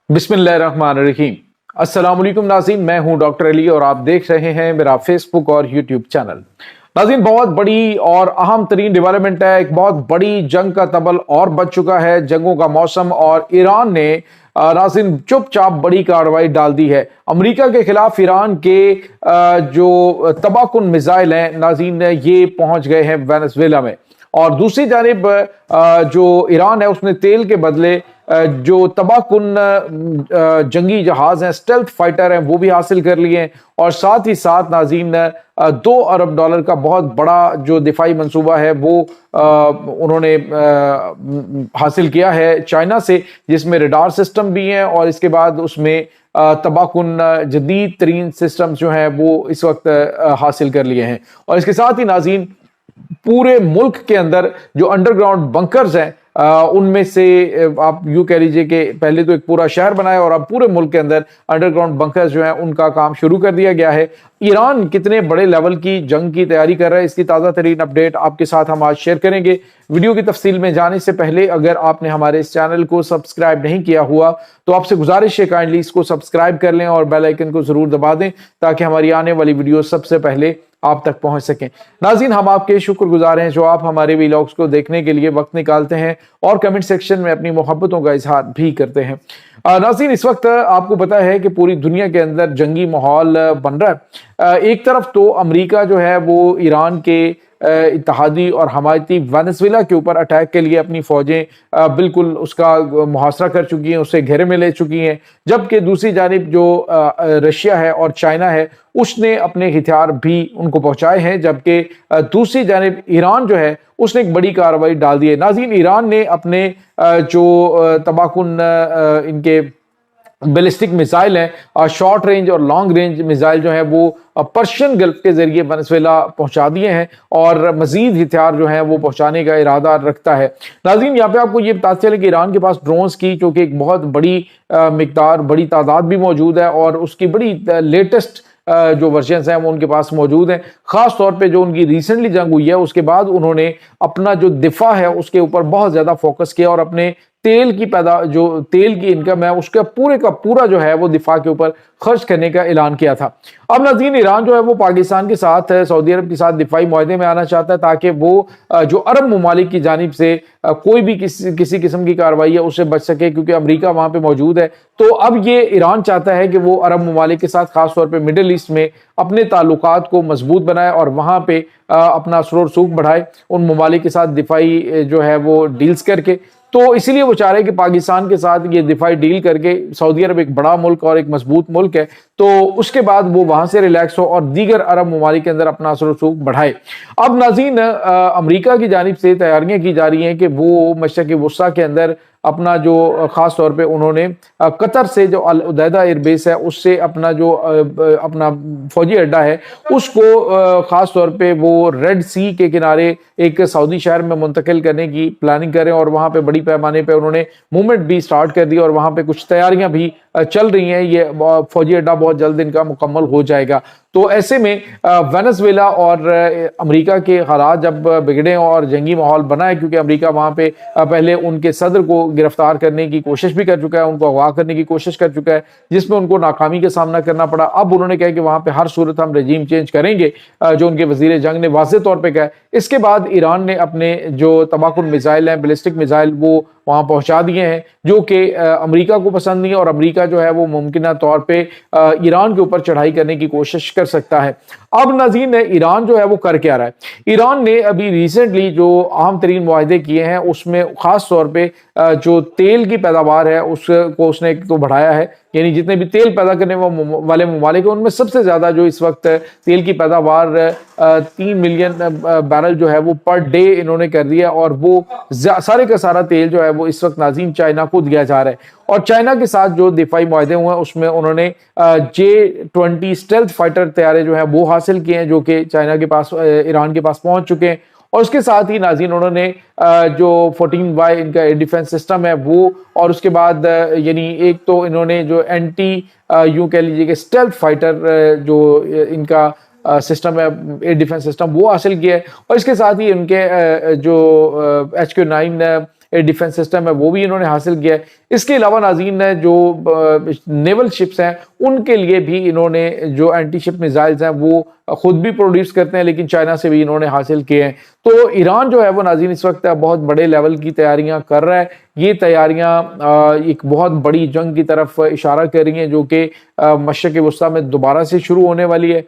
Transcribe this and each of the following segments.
बिस्मिल्लाहिर्रहमानिर्रहीम। अस्सलाम वालेकुम नाज़रीन, मैं हूं डॉक्टर अली और आप देख रहे हैं मेरा फेसबुक और यूट्यूब चैनल। नाज़रीन, बहुत बड़ी और अहम तरीन डेवलपमेंट है। एक बहुत बड़ी जंग का तबल और बच चुका है, जंगों का मौसम, और ईरान ने नाज़रीन चुपचाप बड़ी कार्रवाई डाल दी है। अमेरिका के खिलाफ ईरान के जो तबाहकुन मिसाइल हैं नाज़रीन, ये पहुंच गए हैं वेनेजुएला में। और दूसरी जानिब जो ईरान है उसने तेल के बदले जो तबाहकुन जंगी जहाज हैं, स्टेल्थ फाइटर हैं, वो भी हासिल कर लिए हैं। और साथ ही साथ नाज़रीन $2 अरब का बहुत बड़ा जो दिफाई मंसूबा है वो उन्होंने हासिल किया है चाइना से, जिसमें रडार सिस्टम भी हैं और इसके बाद उसमें तबाहकुन जदीद तरीन सिस्टम जो हैं वो इस वक्त हासिल कर लिए हैं। और इसके साथ ही नाज़रीन पूरे मुल्क के अंदर जो अंडरग्राउंड बंकर्स हैं उनमें से आप यूं कह लीजिए कि पहले तो एक पूरा शहर बनाया और अब पूरे मुल्क के अंदर अंडरग्राउंड बंकर्स जो हैं उनका काम शुरू कर दिया गया है। ईरान कितने बड़े लेवल की जंग की तैयारी कर रहा है, इसकी ताज़ा तरीन अपडेट आपके साथ हम आज शेयर करेंगे। वीडियो की तफसील में जाने से पहले अगर आपने हमारे इस चैनल को सब्सक्राइब नहीं किया हुआ तो आपसे गुजारिश है काइंडली इसको सब्सक्राइब कर लें और बेल आइकन को जरूर दबा दें ताकि हमारी आने वाली वीडियो सबसे पहले आप तक पहुंच सकें। नाज़रीन, हम आपके शुक्रगुजार हैं जो आप हमारे वीलॉग्स को देखने के लिए वक्त निकालते हैं और कमेंट सेक्शन में अपनी मोहब्बतों का इजहार भी करते हैं। नाज़रीन, इस वक्त आपको पता है कि पूरी दुनिया के अंदर जंगी माहौल बन रहा है। एक तरफ तो अमेरिका जो है वो ईरान के इत्तेहादी और हमायती वेनेजुएला के ऊपर अटैक के लिए अपनी फौजें बिल्कुल उसका मुहासरा कर चुकी हैं, उसे घेरे में ले चुकी हैं। जबकि दूसरी जानिब जो रशिया है और चाइना है उसने अपने हथियार भी उनको पहुंचाए हैं। जबकि दूसरी जानिब ईरान जो है उसने एक बड़ी कार्रवाई डाल दी है। नाज़रीन, ईरान ने अपने जो तबाहकुन इनके बैलिस्टिक मिसाइल हैं, शॉर्ट रेंज और लॉन्ग रेंज मिसाइल जो है वो पर्शियन गल्फ के जरिए वेनेजुएला पहुंचा दिए हैं और मजीद हथियार जो है वो पहुंचाने का इरादा रखता है। नाज़रीन, यहाँ पे आपको ये बताते चले कि ईरान के पास ड्रोन्स की जो कि एक बहुत बड़ी मिकदार, बड़ी तादाद भी मौजूद है और उसकी बड़ी लेटेस्ट जो वर्जन्स हैं वो उनके पास मौजूद हैं। खास तौर पे जो उनकी रिसेंटली जंग हुई है उसके बाद उन्होंने अपना जो दिफा है उसके ऊपर बहुत ज्यादा फोकस किया और अपने तेल की जो तेल की इनकम है उसका पूरे का पूरा जो है वो दिफा के ऊपर खर्च करने का ऐलान किया था। अब नाज़रीन, ईरान जो है वो पाकिस्तान के साथ, सऊदी अरब के साथ दिफाई मुआहदे में आना चाहता है ताकि वो जो अरब ममालिक की जानिब से कोई भी किसी किस्म की कार्रवाई है उससे बच सके, क्योंकि अमेरिका वहां पे मौजूद है। तो अब ये ईरान चाहता है कि वो अरब ममालिक के साथ खासतौर पर मिडिल ईस्ट में अपने ताल्लुकात को मजबूत बनाए और वहां पे अपना असर और सूख बढ़ाए उन ममालिक के साथ दिफाई जो है वो डील्स करके। तो इसीलिए वो चाह रहे हैं कि पाकिस्तान के साथ ये दिफाई डील करके, सऊदी अरब एक बड़ा मुल्क और एक मजबूत मुल्क है, तो उसके बाद वो वहां से रिलैक्स हो और दीगर अरब ममालिक के अंदर अपना असर सूख बढ़ाए। अब नाज़रीन, अमेरिका की जानिब से तैयारियां की जा रही हैं कि वो मशरक़ वुस्ता के अंदर अपना जो खास तौर पे उन्होंने कतर से जो अल उदैदा एयरबेस है उससे अपना जो अपना फौजी अड्डा है उसको खास तौर पे वो रेड सी के किनारे एक सऊदी शहर में मुंतकिल करने की प्लानिंग करें और वहां पे बड़ी पैमाने पे उन्होंने मूवमेंट भी स्टार्ट कर दी और वहां पे कुछ तैयारियां भी चल रही हैं। ये फौजी अड्डा बहुत जल्द इनका मुकम्मल हो जाएगा। तो ऐसे में वेनेजुएला और अमेरिका के हालात जब बिगड़े और जंगी माहौल बना है, क्योंकि अमेरिका वहां पे पहले उनके सदर को गिरफ्तार करने की कोशिश भी कर चुका है, उनको अगवा करने की कोशिश कर चुका है, जिसमें उनको नाकामी का सामना करना पड़ा। अब उन्होंने कहा कि वहां पे हर सूरत हम रजीम चेंज करेंगे, जो उनके वजीर जंग ने वाज़ेह तौर पर कहा। इसके बाद ईरान ने अपने जो तबाहकुन मिसाइल हैं, बैलिस्टिक मिसाइल, वो वहां पहुंचा दिए हैं जो कि अमेरिका को पसंद नहीं है और अमेरिका जो है वो मुमकिन तौर पे ईरान के ऊपर चढ़ाई करने की कोशिश कर सकता है। अब नाज़रीन, ईरान जो है वो कर क्या रहा है? ईरान ने अभी रिसेंटली जो अहम तरीन मुआहदे किए हैं उसमें खास तौर पे जो तेल की पैदावार है उसको उसने एक तो बढ़ाया है, यानी जितने भी तेल पैदा करने वाले ममालिक हैं उनमें सबसे ज्यादा जो इस वक्त तेल की पैदावार 3 मिलियन बैरल जो है वो पर डे इन्होंने कर दिया और वो सारे का सारा तेल जो है वो इस वक्त नाज़रीन चाइना को दिया जा रहा है। और चाइना के साथ जो दिफाई मुआहदे हुए हैं उसमें उन्होंने J-20 स्टेल्थ फाइटर तैयारे जो है वो हासिल किए हैं, जो कि चाइना के पास, ईरान के पास पहुंच चुके हैं। और उसके साथ ही नाज़रीन उन्होंने जो 14Y इनका एयर डिफेंस सिस्टम है वो, और उसके बाद यानी एक तो इन्होंने जो एंटी यूं कह लीजिए कि स्टेल्थ फाइटर जो इनका सिस्टम है, एयर डिफेंस सिस्टम, वो हासिल किया है। और इसके साथ ही उनके जो HQ-9 डिफेंस सिस्टम है वो भी इन्होंने हासिल किया है। इसके अलावा नाज़रीन जो नेवल शिप्स हैं उनके लिए भी इन्होंने जो एंटी शिप मिसाइल्स हैं वो खुद भी प्रोड्यूस करते हैं, लेकिन चाइना से भी इन्होंने हासिल किए हैं। तो ईरान जो है वो नाज़रीन इस वक्त बहुत बड़े लेवल की तैयारियां कर रहा है। ये तैयारियां एक बहुत बड़ी जंग की तरफ इशारा कर रही हैं जो कि मशरिक़ वस्ता में दोबारा से शुरू होने वाली है।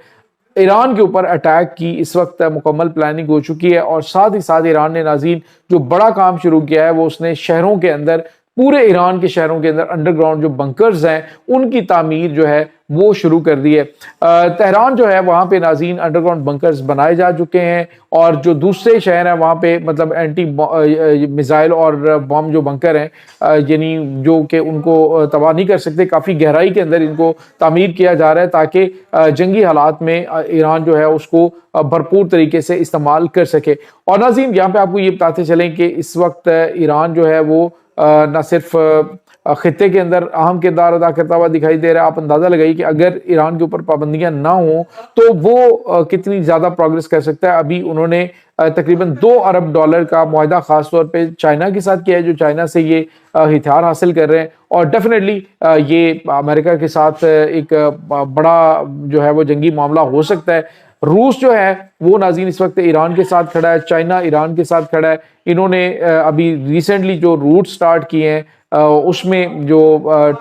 ईरान के ऊपर अटैक की इस वक्त मुकम्मल प्लानिंग हो चुकी है और साथ ही साथ ईरान ने नाज़रीन जो बड़ा काम शुरू किया है वो उसने शहरों के अंदर, पूरे ईरान के शहरों के अंदर अंडरग्राउंड जो बंकर्स हैं उनकी तामीर जो है वो शुरू कर दी है। तेहरान जो है वहाँ पे नाज़रीन अंडरग्राउंड बंकर्स बनाए जा चुके हैं और जो दूसरे शहर हैं वहाँ पे मतलब एंटी मिसाइल और बम जो बंकर हैं यानी जो कि उनको तबाह नहीं कर सकते, काफ़ी गहराई के अंदर इनको तामीर किया जा रहा है ताकि जंगी हालात में ईरान जो है उसको भरपूर तरीके से इस्तेमाल कर सके। और नाज़रीन यहाँ पे आपको ये बताते चलें कि इस वक्त ईरान जो है वो न सिर्फ खित्ते के अंदर अहम किरदार अदा करता हुआ दिखाई दे रहा है। आप अंदाजा लगाइए कि अगर ईरान के ऊपर पाबंदियां ना हो तो वो कितनी ज्यादा प्रोग्रेस कर सकता है। अभी उन्होंने तकरीबन $2 अरब का मुआहदा खास तौर पे चाइना के साथ किया है, जो चाइना से ये हथियार हासिल कर रहे हैं और डेफिनेटली ये अमेरिका के साथ एक बड़ा जो है वो जंगी मामला हो सकता है। रूस जो है वो नाज़रीन इस वक्त ईरान के साथ खड़ा है, चाइना ईरान के साथ खड़ा है। इन्होंने अभी रिसेंटली जो रूट स्टार्ट किए हैं उसमें जो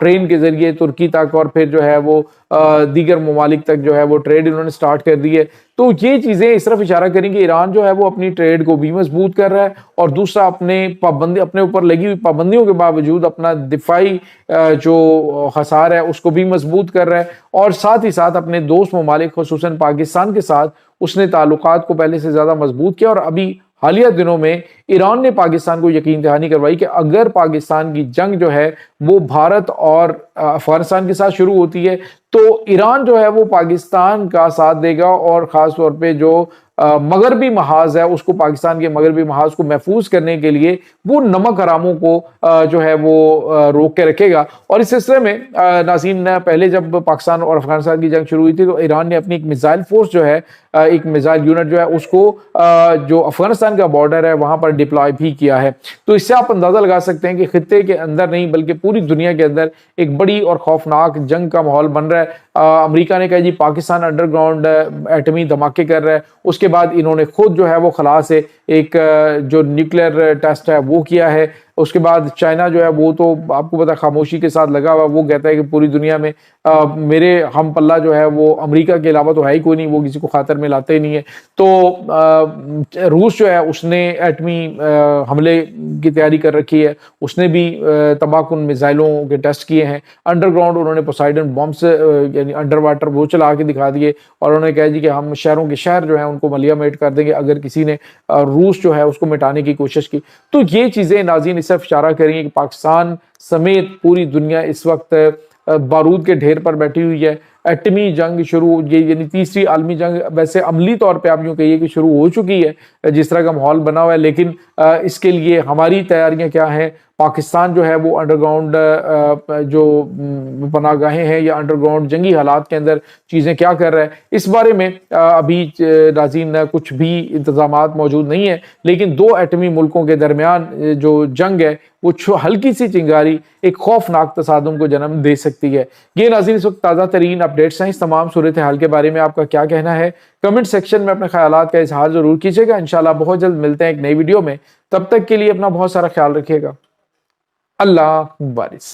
ट्रेन के जरिए तुर्की तक और फिर जो है वो दीगर ममालिक तक जो है वो ट्रेड इन्होंने स्टार्ट कर दी है। तो ये चीज़ें इस तरफ इशारा करेंगे ईरान जो है वो अपनी ट्रेड को भी मजबूत कर रहा है और दूसरा अपने ऊपर लगी हुई पाबंदियों के बावजूद अपना दिफाई जो खसार है उसको भी मजबूत कर रहा है और साथ ही साथ अपने दोस्त ममालिक खुसूसन पाकिस्तान के साथ उसने ताल्लुकात को पहले से ज़्यादा मजबूत किया। और अभी हालिया दिनों में ईरान ने पाकिस्तान को यकीन दहानी करवाई कि अगर पाकिस्तान की जंग जो है वो भारत और अफगानिस्तान के साथ शुरू होती है तो ईरान जो है वो पाकिस्तान का साथ देगा और ख़ास तौर पे जो मगरबी महाज है उसको, पाकिस्तान के मगरबी महाज को महफूज करने के लिए वो नमक हरामों को जो है वो रोक के रखेगा। और इस सिलसिले में नाज़रीन पहले जब पाकिस्तान और अफगानिस्तान की जंग शुरू हुई थी तो ईरान ने अपनी एक मिसाइल फोर्स जो है, एक मिसाइल यूनिट जो है उसको जो अफगानिस्तान का बॉर्डर है वहां पर डिप्लॉय भी किया है। तो इससे आप अंदाजा लगा सकते हैं कि खित्ते के अंदर नहीं बल्कि पूरी दुनिया के अंदर एक बड़ी और खौफनाक जंग का माहौल बन रहा है। अमेरिका ने कहा जी पाकिस्तान अंडरग्राउंड एटमी धमाके कर रहा है, उसके बाद इन्होंने खुद जो है वो खला से एक जो न्यूक्लियर टेस्ट है वो किया है। उसके बाद चाइना जो है वो तो आपको पता खामोशी के साथ लगा हुआ, वो कहता है कि पूरी दुनिया में मेरे हम पल्ला जो है वो अमेरिका के अलावा तो है ही कोई नहीं, वो किसी को खातर में लाते ही नहीं है। तो रूस जो है उसने एटमी हमले की तैयारी कर रखी है, उसने भी तबाहकुन मिसाइलों के टेस्ट किए हैं। अंडरग्राउंड उन्होंने पोसाइडन बॉम्ब्स यानी अंडर वाटर वो चला के दिखा दिए और उन्होंने कहा जी कि हम शहरों के शहर जो है उनको मलियामेट कर देंगे अगर किसी ने रूस जो है उसको मिटाने की कोशिश की। तो ये चीज़ें नाज़रीन सिर्फ इशारा करेंगे कि पाकिस्तान समेत पूरी दुनिया इस वक्त बारूद के ढेर पर बैठी हुई है। एटमी जंग शुरू, ये यानी तीसरी आलमी जंग वैसे अमली तौर पे आप यूँ कहिए कि शुरू हो चुकी है जिस तरह का माहौल बना हुआ है, लेकिन इसके लिए हमारी तैयारियां क्या हैं। पाकिस्तान जो है वो अंडरग्राउंड जो पनाहगाहें हैं या अंडरग्राउंड जंगी हालात के अंदर चीज़ें क्या कर रहा है, इस बारे में अभी नाज़रीन कुछ भी इंतजामात मौजूद नहीं है। लेकिन दो एटमी मुल्कों के दरमियान जो जंग है वो हल्की सी चिंगारी एक खौफनाक तसादुम को जन्म दे सकती है। ये नाज़रीन इस वक्त ताज़ा तरीन अपडेट्स हैं। इस तमाम सूरत हाल के बारे में आपका क्या कहना है, कमेंट सेक्शन में अपने ख्यालात का इजहार जरूर कीजिएगा। इंशाल्लाह बहुत जल्द मिलते हैं एक नई वीडियो में, तब तक के लिए अपना बहुत सारा ख्याल रखिएगा। अल्लाह मुबारिक।